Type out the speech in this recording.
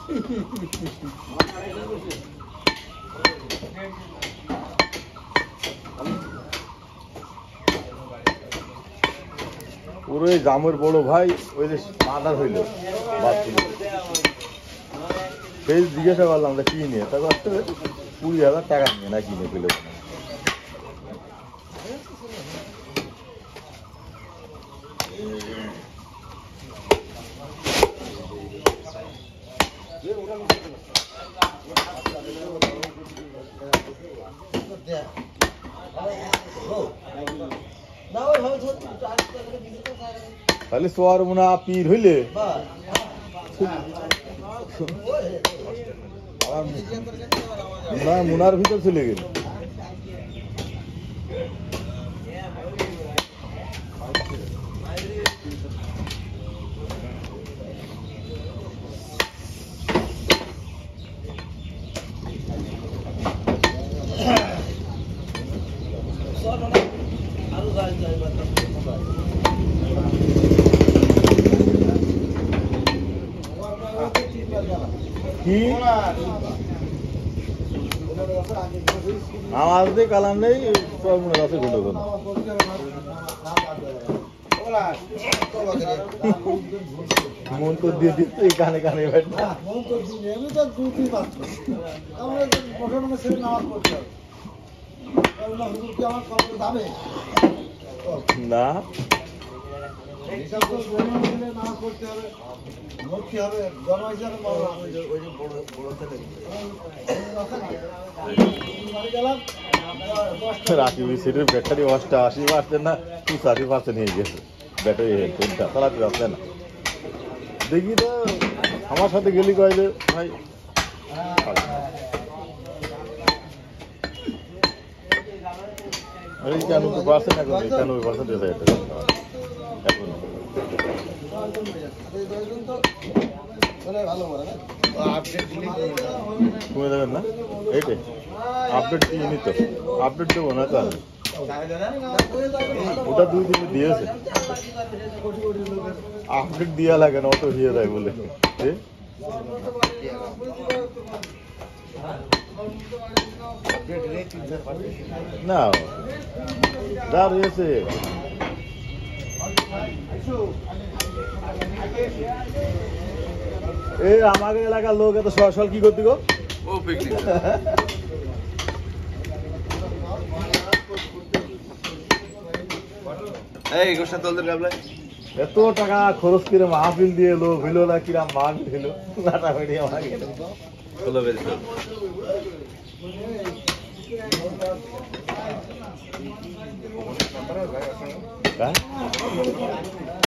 ওই জামের বড় ভাই ওই যে মাদার হইল বাচ্চা সেই জিজ্ঞাসা করলাম কি নিয়ে তারপর 20,000 টাকা নিয়ে না কিনে পেল তাহলে সোয়ার মুনা পীর হইলে মুনার ভিতর চলে গেল কি आवाज दे कालाम नहीं सब मुना से गुंडो करना मन तो दे दी तो काने काने बैठना मन तो दुनिया में तो दूसरी बात আমরা পড়ানো में से नामाज পড়তে হবে আল্লাহ হুজুর কি আমার কবর যাবে না এইসব তো জন্য মিলে নামাজ পড়তে হবে ভর্তি হবে জনহিসাবে ওই যে বড় বড় ছেলে রাকিব সিটের ব্যাটারি 80% না 60% হয়ে গেছে ব্যাটারি হেলথটা চালাতে পারছে না দেখি তো আমার সাথে গেলি কয় যে ভাই এই 90% এখন 91% হয়ে যায় এখন কমে যাবেন না এইটাই আপডেট দিয়ে নিত আপডেট দেবো না তো ওটা 2 দিনে দিয়েছে আপডেট দিয়া লাগে না অটো হয়ে যায় বলে না যা রয়েছে এই আমাদের এলাকার লোক এত সরাসরি কি করতে গো ও পিকনিক এই গোসা তোলদের গাবলাই এত টাকা খরচ করে মাহফিল দিয়ে লোক হইল না কিরা মান হইল নাটা হইনি আমাকে চলো বেশ হ্যাঁ